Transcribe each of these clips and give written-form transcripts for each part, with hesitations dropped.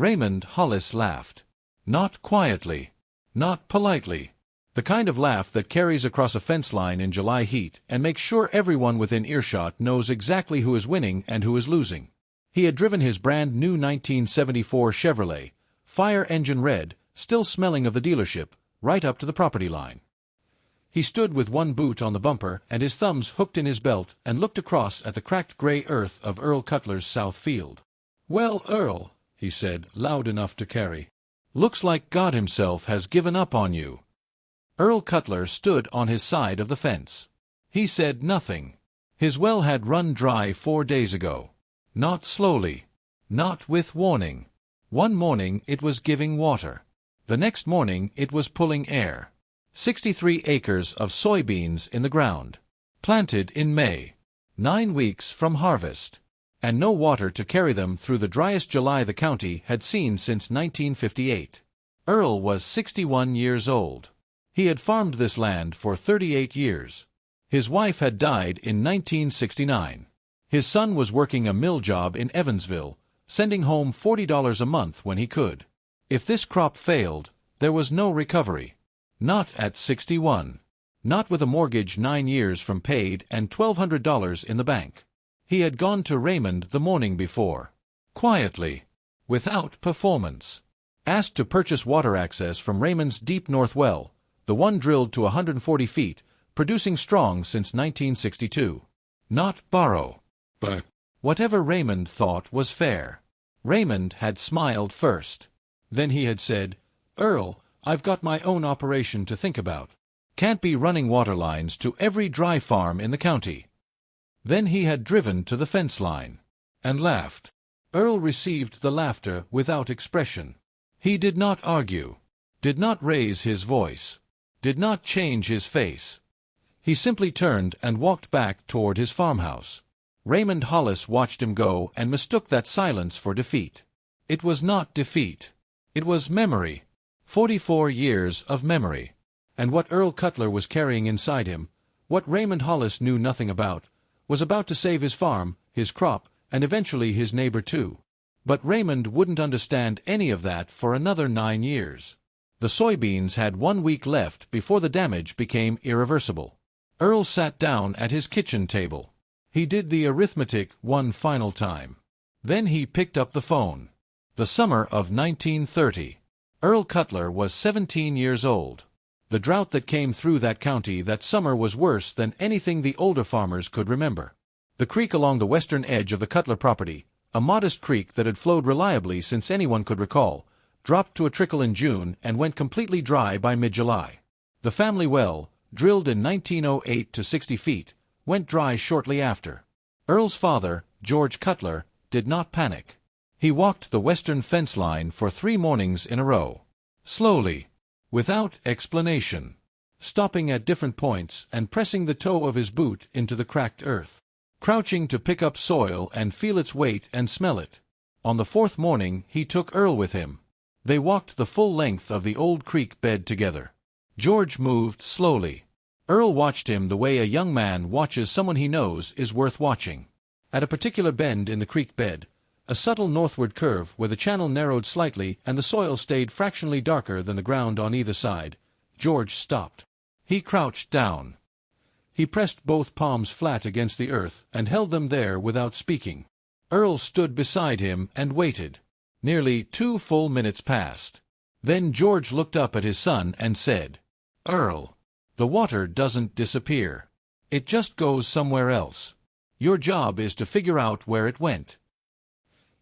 Raymond Hollis laughed. Not quietly. Not politely. The kind of laugh that carries across a fence line in July heat and makes sure everyone within earshot knows exactly who is winning and who is losing. He had driven his brand-new 1974 Chevrolet, fire engine red, still smelling of the dealership, right up to the property line. He stood with one boot on the bumper and his thumbs hooked in his belt and looked across at the cracked gray earth of Earl Cutler's south field. "Well, Earl," he said, loud enough to carry, "looks like God himself has given up on you." Earl Cutler stood on his side of the fence. He said nothing. His well had run dry 4 days ago. Not slowly. Not with warning. One morning it was giving water. The next morning it was pulling air. 63 acres of soybeans in the ground. Planted in May. 9 weeks from harvest. And no water to carry them through the driest July the county had seen since 1958. Earl was 61 years old. He had farmed this land for 38 years. His wife had died in 1969. His son was working a mill job in Evansville, sending home $40 a month when he could. If this crop failed, there was no recovery. Not at 61. Not with a mortgage 9 years from paid and $1,200 in the bank. He had gone to Raymond the morning before. Quietly. Without performance. Asked to purchase water access from Raymond's deep north well, the one drilled to 140 feet, producing strong since 1962. Not borrow. But whatever Raymond thought was fair. Raymond had smiled first. Then he had said, "Earl, I've got my own operation to think about. Can't be running water lines to every dry farm in the county." Then he had driven to the fence line. And laughed. Earl received the laughter without expression. He did not argue. Did not raise his voice. Did not change his face. He simply turned and walked back toward his farmhouse. Raymond Hollis watched him go and mistook that silence for defeat. It was not defeat. It was memory. 44 years of memory. And what Earl Cutler was carrying inside him, what Raymond Hollis knew nothing about, was about to save his farm, his crop, and eventually his neighbor too. But Raymond wouldn't understand any of that for another 9 years. The soybeans had 1 week left before the damage became irreversible. Earl sat down at his kitchen table. He did the arithmetic one final time. Then he picked up the phone. The summer of 1930. Earl Cutler was 17 years old. The drought that came through that county that summer was worse than anything the older farmers could remember. The creek along the western edge of the Cutler property, a modest creek that had flowed reliably since anyone could recall, dropped to a trickle in June and went completely dry by mid-July. The family well, drilled in 1908 to 60 feet, went dry shortly after. Earl's father, George Cutler, did not panic. He walked the western fence line for 3 mornings in a row. Slowly. Without explanation. Stopping at different points and pressing the toe of his boot into the cracked earth. Crouching to pick up soil and feel its weight and smell it. On the 4th morning he took Earl with him. They walked the full length of the old creek bed together. George moved slowly. Earl watched him the way a young man watches someone he knows is worth watching. At a particular bend in the creek bed, a subtle northward curve where the channel narrowed slightly and the soil stayed fractionally darker than the ground on either side, George stopped. He crouched down. He pressed both palms flat against the earth and held them there without speaking. Earl stood beside him and waited. Nearly 2 full minutes passed. Then George looked up at his son and said, "Earl, the water doesn't disappear. It just goes somewhere else. Your job is to figure out where it went."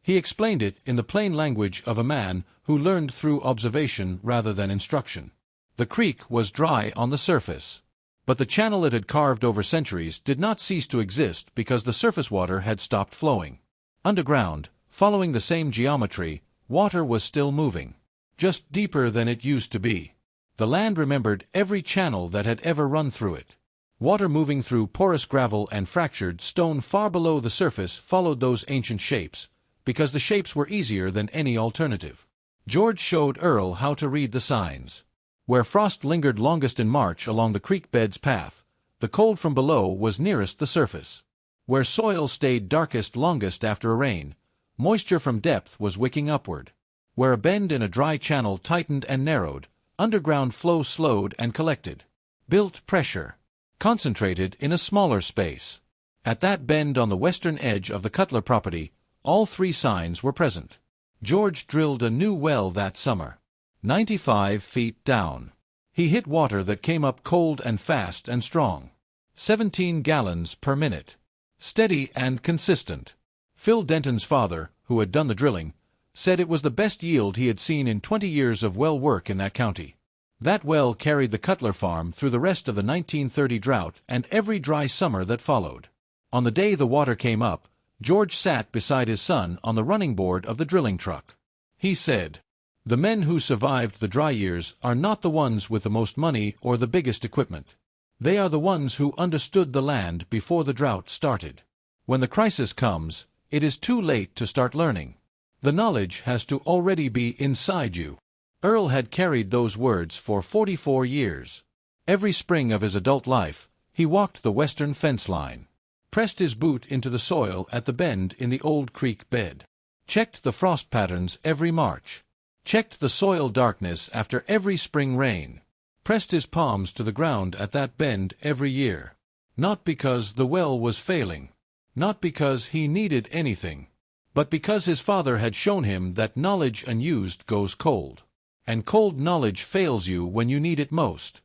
He explained it in the plain language of a man who learned through observation rather than instruction. The creek was dry on the surface. But the channel it had carved over centuries did not cease to exist because the surface water had stopped flowing. Underground, following the same geometry, water was still moving. Just deeper than it used to be. The land remembered every channel that had ever run through it. Water moving through porous gravel and fractured stone far below the surface followed those ancient shapes, because the shapes were easier than any alternative. George showed Earl how to read the signs. Where frost lingered longest in March along the creek bed's path, the cold from below was nearest the surface. Where soil stayed darkest longest after a rain, moisture from depth was wicking upward. Where a bend in a dry channel tightened and narrowed, underground flow slowed and collected. Built pressure. Concentrated in a smaller space. At that bend on the western edge of the Cutler property, all three signs were present. George drilled a new well that summer. 95 feet down. He hit water that came up cold and fast and strong. 17 gallons per minute. Steady and consistent. Phil Denton's father, who had done the drilling, said it was the best yield he had seen in 20 years of well work in that county. That well carried the Cutler farm through the rest of the 1930 drought and every dry summer that followed. On the day the water came up, George sat beside his son on the running board of the drilling truck. He said, "The men who survived the dry years are not the ones with the most money or the biggest equipment. They are the ones who understood the land before the drought started. When the crisis comes, it is too late to start learning. The knowledge has to already be inside you." Earl had carried those words for 44 years. Every spring of his adult life, he walked the western fence line. Pressed his boot into the soil at the bend in the old creek bed. Checked the frost patterns every March. Checked the soil darkness after every spring rain. Pressed his palms to the ground at that bend every year. Not because the well was failing. Not because he needed anything. But because his father had shown him that knowledge unused goes cold. And cold knowledge fails you when you need it most.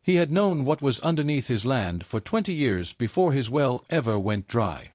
He had known what was underneath his land for 20 years before his well ever went dry.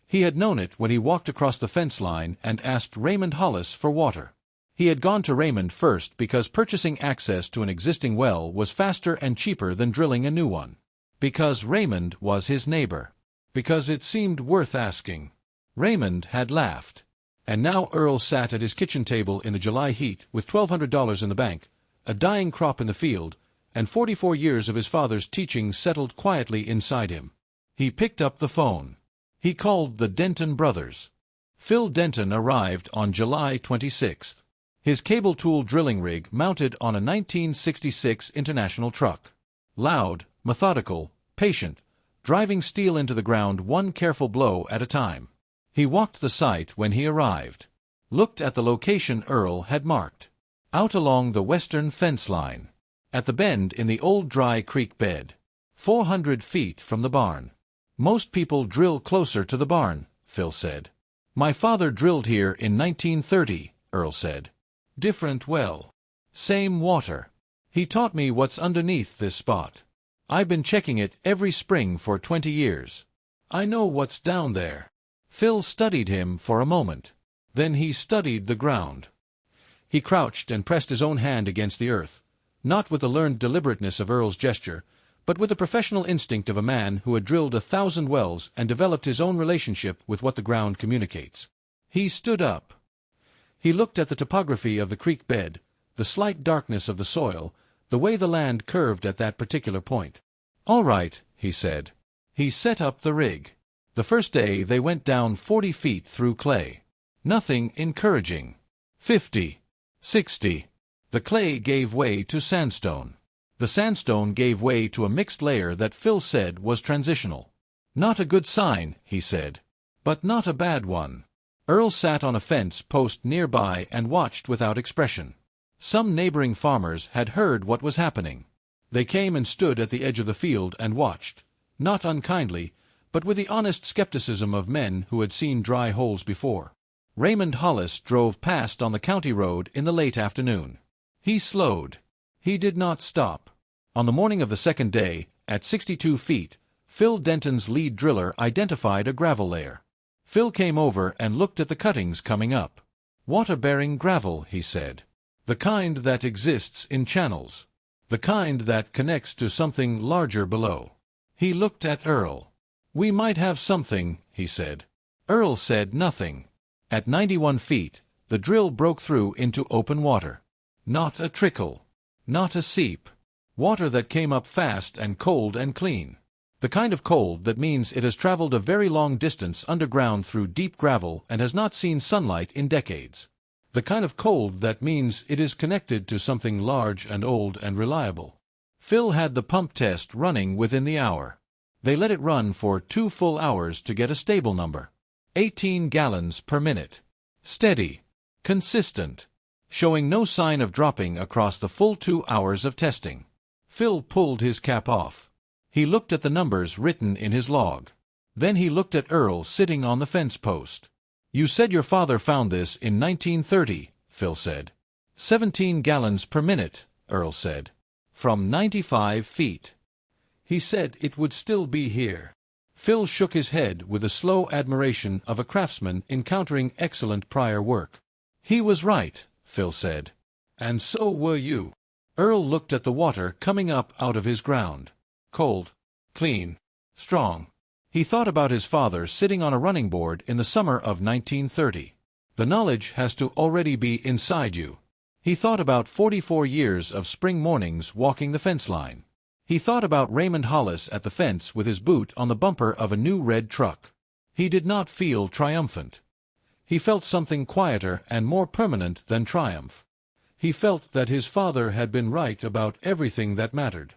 He had known it when he walked across the fence line and asked Raymond Hollis for water. He had gone to Raymond first because purchasing access to an existing well was faster and cheaper than drilling a new one. Because Raymond was his neighbor. Because it seemed worth asking. Raymond had laughed. And now Earl sat at his kitchen table in the July heat with $1,200 in the bank, a dying crop in the field, and 44 years of his father's teaching settled quietly inside him. He picked up the phone. He called the Denton brothers. Phil Denton arrived on July 26th. His cable tool drilling rig mounted on a 1966 International truck. Loud, methodical, patient, driving steel into the ground one careful blow at a time. He walked the site when he arrived. Looked at the location Earl had marked. Out along the western fence line. At the bend in the old dry creek bed. 400 feet from the barn. Most people drill closer to the barn, Phil said. My father drilled here in 1930, Earl said. Different well. Same water. He taught me what's underneath this spot. I've been checking it every spring for 20 years. I know what's down there. Phil studied him for a moment. Then he studied the ground. He crouched and pressed his own hand against the earth, not with the learned deliberateness of Earl's gesture, but with the professional instinct of a man who had drilled 1,000 wells and developed his own relationship with what the ground communicates. He stood up. He looked at the topography of the creek bed, the slight darkness of the soil, the way the land curved at that particular point. "All right," he said. He set up the rig. The first day they went down 40 feet through clay. Nothing encouraging. 50. 60. The clay gave way to sandstone. The sandstone gave way to a mixed layer that Phil said was transitional. Not a good sign, he said. But not a bad one. Earl sat on a fence post nearby and watched without expression. Some neighboring farmers had heard what was happening. They came and stood at the edge of the field and watched, not unkindly, but with the honest skepticism of men who had seen dry holes before. Raymond Hollis drove past on the county road in the late afternoon. He slowed. He did not stop. On the morning of the second day, at 62 feet, Phil Denton's lead driller identified a gravel layer. Phil came over and looked at the cuttings coming up. Water-bearing gravel, he said. The kind that exists in channels. The kind that connects to something larger below. He looked at Earl. We might have something, he said. Earl said nothing. At 91 feet, the drill broke through into open water. Not a trickle. Not a seep. Water that came up fast and cold and clean. The kind of cold that means it has traveled a very long distance underground through deep gravel and has not seen sunlight in decades. The kind of cold that means it is connected to something large and old and reliable. Phil had the pump test running within the hour. They let it run for 2 full hours to get a stable number. 18 gallons per minute. Steady. Consistent. showing no sign of dropping across the full 2 hours of testing. Phil pulled his cap off. He looked at the numbers written in his log. Then he looked at Earl sitting on the fence post. "You said your father found this in 1930, Phil said. 17 gallons per minute, Earl said. From 95 feet. He said it would still be here." Phil shook his head with the slow admiration of a craftsman encountering excellent prior work. "He was right," Phil said. "And so were you." Earl looked at the water coming up out of his ground. Cold, clean, strong. He thought about his father sitting on a running board in the summer of 1930. The knowledge has to already be inside you. He thought about 44 years of spring mornings walking the fence line. He thought about Raymond Hollis at the fence with his boot on the bumper of a new red truck. He did not feel triumphant. He felt something quieter and more permanent than triumph. He felt that his father had been right about everything that mattered.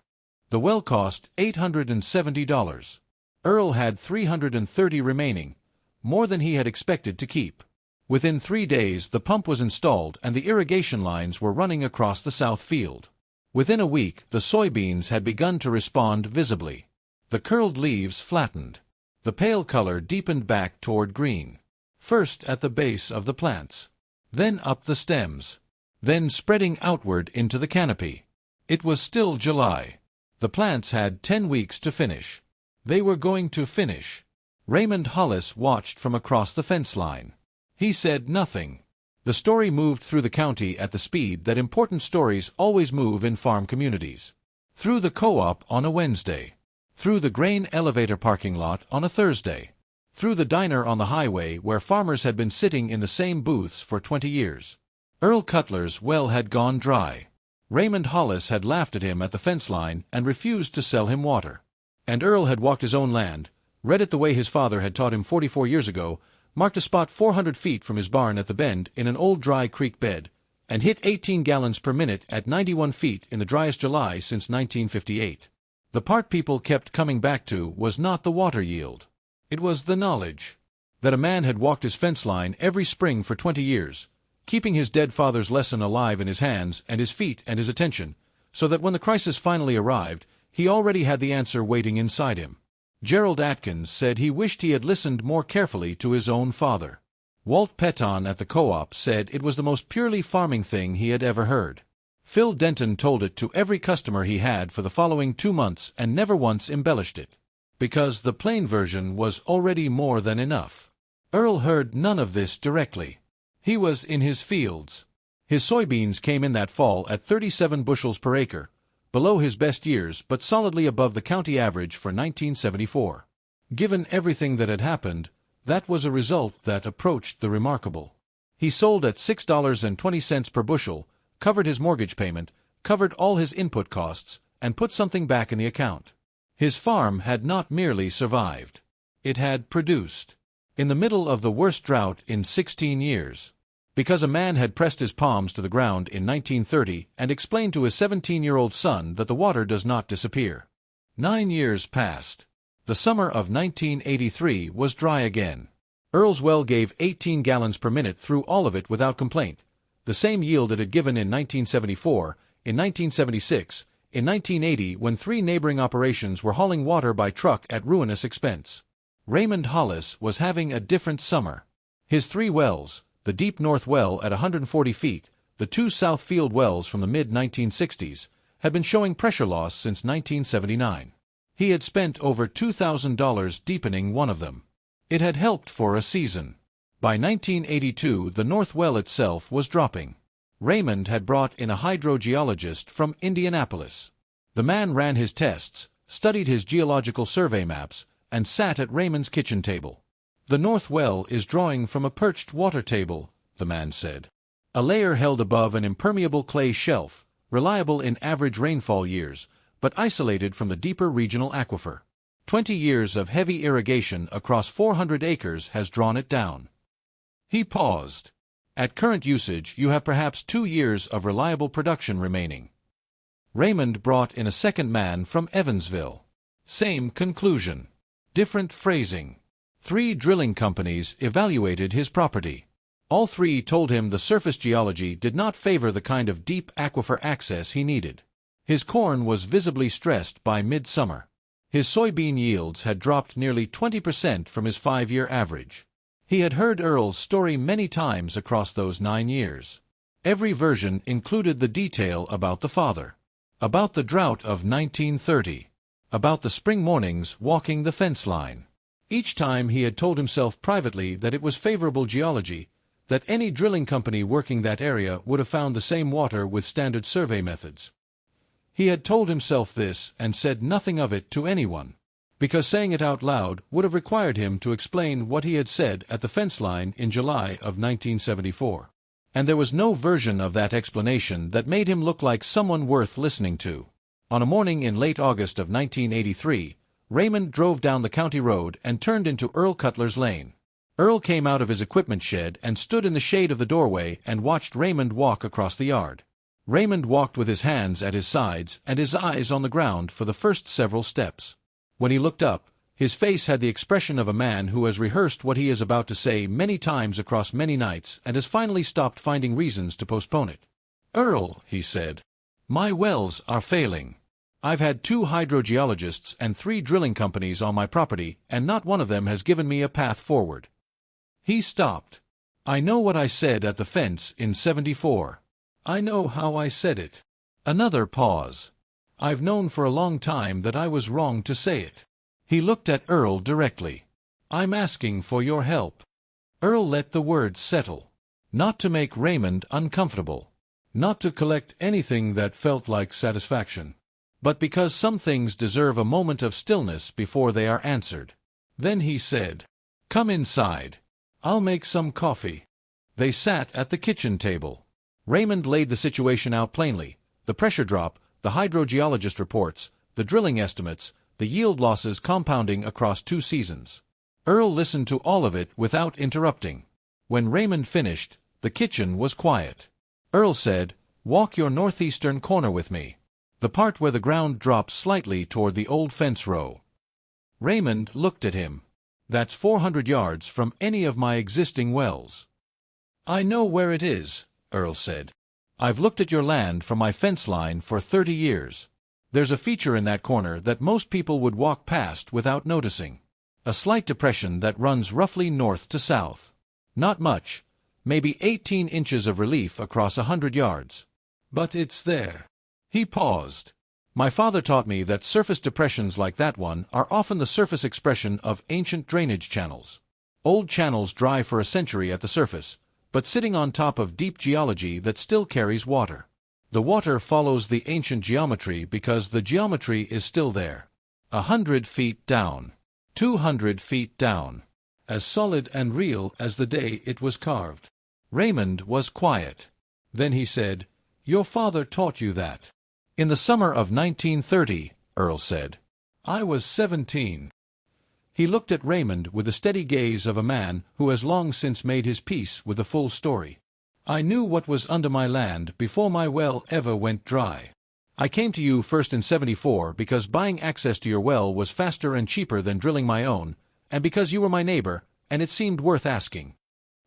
The well cost $870. Earl had $330 remaining, more than he had expected to keep. Within 3 days the pump was installed and the irrigation lines were running across the south field. Within a week the soybeans had begun to respond visibly. The curled leaves flattened. The pale color deepened back toward green. First at the base of the plants. Then up the stems. Then spreading outward into the canopy. It was still July. The plants had 10 weeks to finish. They were going to finish. Raymond Hollis watched from across the fence line. He said nothing. The story moved through the county at the speed that important stories always move in farm communities. Through the co-op on a Wednesday. Through the grain elevator parking lot on a Thursday. Through the diner on the highway where farmers had been sitting in the same booths for 20 years. Earl Cutler's well had gone dry. Raymond Hollis had laughed at him at the fence line and refused to sell him water. And Earl had walked his own land, read it the way his father had taught him 44 years ago, marked a spot 400 feet from his barn at the bend in an old dry creek bed, and hit 18 gallons per minute at 91 feet in the driest July since 1958. The part people kept coming back to was not the water yield. It was the knowledge that a man had walked his fence line every spring for 20 years, keeping his dead father's lesson alive in his hands and his feet and his attention, so that when the crisis finally arrived, he already had the answer waiting inside him. Gerald Atkins said he wished he had listened more carefully to his own father. Walt Petton at the co-op said it was the most purely farming thing he had ever heard. Phil Denton told it to every customer he had for the following 2 months and never once embellished it. Because the plain version was already more than enough. Earl heard none of this directly. He was in his fields. His soybeans came in that fall at 37 bushels per acre, below his best years but solidly above the county average for 1974. Given everything that had happened, that was a result that approached the remarkable. He sold at $6.20 per bushel, covered his mortgage payment, covered all his input costs, and put something back in the account. His farm had not merely survived. It had produced. In the middle of the worst drought in 16 years. Because a man had pressed his palms to the ground in 1930 and explained to his 17-year-old son that the water does not disappear. 9 years passed. The summer of 1983 was dry again. Earl's well gave 18 gallons per minute through all of it without complaint, the same yield it had given in 1974, in 1976, in 1980 when 3 neighboring operations were hauling water by truck at ruinous expense. Raymond Hollis was having a different summer. His 3 wells, the Deep North well at 140 feet, the 2 South Field wells from the mid-1960s, had been showing pressure loss since 1979. He had spent over $2,000 deepening one of them. It had helped for a season. By 1982 the North well itself was dropping. Raymond had brought in a hydrogeologist from Indianapolis. The man ran his tests, studied his geological survey maps, and sat at Raymond's kitchen table. "The North well is drawing from a perched water table," the man said. "A layer held above an impermeable clay shelf, reliable in average rainfall years, but isolated from the deeper regional aquifer. 20 years of heavy irrigation across 400 acres has drawn it down." He paused. "At current usage you have perhaps 2 years of reliable production remaining." Raymond brought in a second man from Evansville. Same conclusion. Different phrasing. 3 drilling companies evaluated his property. All three told him the surface geology did not favor the kind of deep aquifer access he needed. His corn was visibly stressed by midsummer. His soybean yields had dropped nearly 20% from his 5-year average. He had heard Earl's story many times across those 9 years. Every version included the detail about the father, about the drought of 1930, about the spring mornings walking the fence line. Each time he had told himself privately that it was favorable geology, that any drilling company working that area would have found the same water with standard survey methods. He had told himself this and said nothing of it to anyone, because saying it out loud would have required him to explain what he had said at the fence line in July of 1974. And there was no version of that explanation that made him look like someone worth listening to. On a morning in late August of 1983, Raymond drove down the county road and turned into Earl Cutler's lane. Earl came out of his equipment shed and stood in the shade of the doorway and watched Raymond walk across the yard. Raymond walked with his hands at his sides and his eyes on the ground for the first several steps. When he looked up, his face had the expression of a man who has rehearsed what he is about to say many times across many nights and has finally stopped finding reasons to postpone it. "Earl," he said, "my wells are failing. I've had 2 hydrogeologists and 3 drilling companies on my property, and not one of them has given me a path forward." He stopped. "I know what I said at the fence in '74. I know how I said it." Another pause. "I've known for a long time that I was wrong to say it." He looked at Earl directly. "I'm asking for your help." Earl let the words settle. Not to make Raymond uncomfortable. Not to collect anything that felt like satisfaction. But because some things deserve a moment of stillness before they are answered. Then he said, "Come inside. I'll make some coffee." They sat at the kitchen table. Raymond laid the situation out plainly: the pressure drop, the hydrogeologist reports, the drilling estimates, the yield losses compounding across 2 seasons. Earl listened to all of it without interrupting. When Raymond finished, the kitchen was quiet. Earl said, "Walk your northeastern corner with me. The part where the ground drops slightly toward the old fence row." Raymond looked at him. "That's 400 yards from any of my existing wells." "I know where it is," Earl said. "I've looked at your land from my fence line for 30 years. There's a feature in that corner that most people would walk past without noticing. A slight depression that runs roughly north to south. Not much, maybe 18 inches of relief across 100 yards. But it's there." He paused. "My father taught me that surface depressions like that one are often the surface expression of ancient drainage channels. Old channels dry for a century at the surface, but sitting on top of deep geology that still carries water. The water follows the ancient geometry because the geometry is still there. 100 feet down. 200 feet down. As solid and real as the day it was carved." Raymond was quiet. Then he said, "Your father taught you that?" "In the summer of 1930, Earl said. "I was 17. He looked at Raymond with the steady gaze of a man who has long since made his peace with the full story. "I knew what was under my land before my well ever went dry. I came to you first in '74 because buying access to your well was faster and cheaper than drilling my own, and because you were my neighbor, and it seemed worth asking."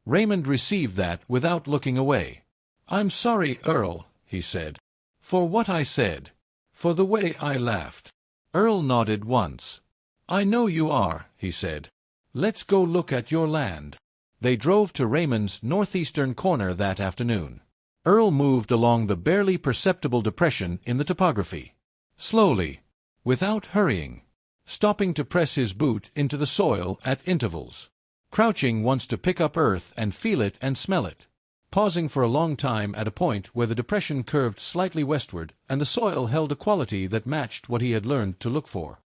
Raymond received that without looking away. "I'm sorry, Earl," he said, "for what I said. For the way I laughed." Earl nodded once. "I know you are," he said. "Let's go look at your land." They drove to Raymond's northeastern corner that afternoon. Earl moved along the barely perceptible depression in the topography. Slowly, without hurrying, stopping to press his boot into the soil at intervals, crouching once to pick up earth and feel it and smell it, pausing for a long time at a point where the depression curved slightly westward and the soil held a quality that matched what he had learned to look for.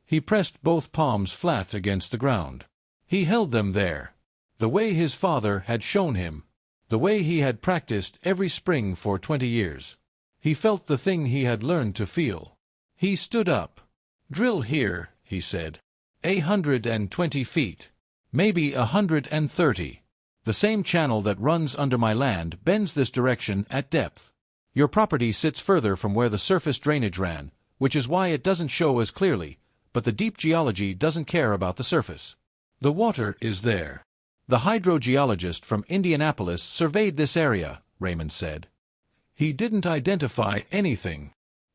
He pressed both palms flat against the ground. He held them there, the way his father had shown him, the way he had practiced every spring for 20 years. He felt the thing he had learned to feel. He stood up. "Drill here," he said. 120 feet. Maybe 130. The same channel that runs under my land bends this direction at depth. Your property sits further from where the surface drainage ran, which is why it doesn't show as clearly, but the deep geology doesn't care about the surface. The water is there. The hydrogeologist from Indianapolis surveyed this area, Raymond said. He didn't identify anything.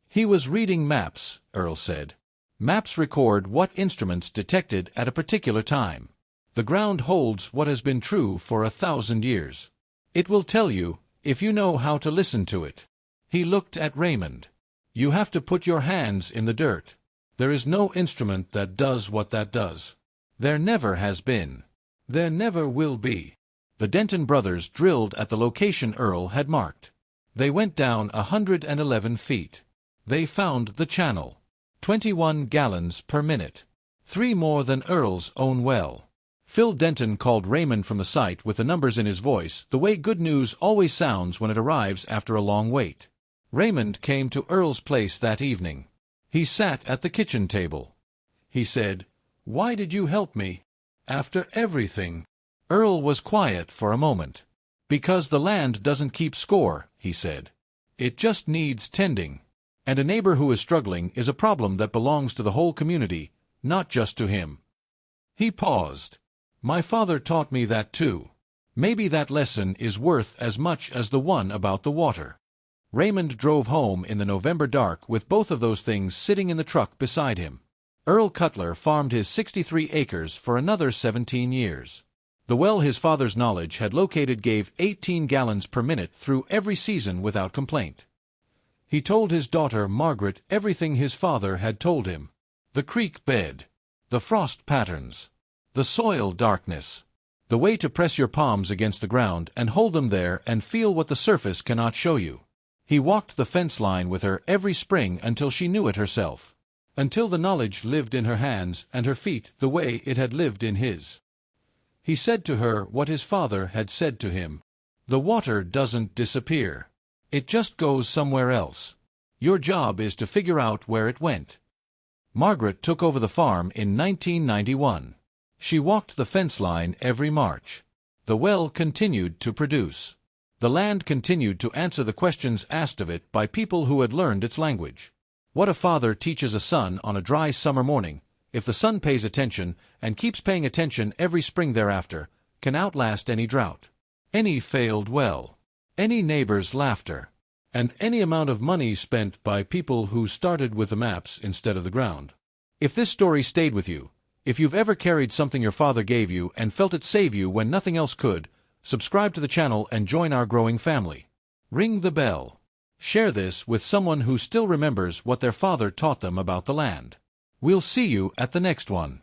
He was reading maps, Earl said. Maps record what instruments detected at a particular time. The ground holds what has been true for 1,000 years. It will tell you, if you know how to listen to it. He looked at Raymond. You have to put your hands in the dirt. There is no instrument that does what that does. There never has been. There never will be. The Denton brothers drilled at the location Earl had marked. They went down 111 feet. They found the channel. 21 gallons per minute. 3 more than Earl's own well. Phil Denton called Raymond from the site with the numbers in his voice, the way good news always sounds when it arrives after a long wait. Raymond came to Earl's place that evening. He sat at the kitchen table. He said, "Why did you help me? After everything?" Earl was quiet for a moment. "Because the land doesn't keep score," he said. "It just needs tending. And a neighbor who is struggling is a problem that belongs to the whole community, not just to him." He paused. "My father taught me that too. Maybe that lesson is worth as much as the one about the water." Raymond drove home in the November dark with both of those things sitting in the truck beside him. Earl Cutler farmed his 63 acres for another 17 years. The well his father's knowledge had located gave 18 gallons per minute through every season without complaint. He told his daughter Margaret everything his father had told him. The creek bed, the frost patterns, the soil darkness, the way to press your palms against the ground and hold them there and feel what the surface cannot show you. He walked the fence line with her every spring until she knew it herself, until the knowledge lived in her hands and her feet the way it had lived in his. He said to her what his father had said to him. The water doesn't disappear. It just goes somewhere else. Your job is to figure out where it went. Margaret took over the farm in 1991. She walked the fence line every March. The well continued to produce. The land continued to answer the questions asked of it by people who had learned its language. What a father teaches a son on a dry summer morning, if the son pays attention and keeps paying attention every spring thereafter, can outlast any drought, any failed well, any neighbor's laughter, and any amount of money spent by people who started with the maps instead of the ground. If this story stayed with you, if you've ever carried something your father gave you and felt it save you when nothing else could, subscribe to the channel and join our growing family. Ring the bell. Share this with someone who still remembers what their father taught them about the land. We'll see you at the next one.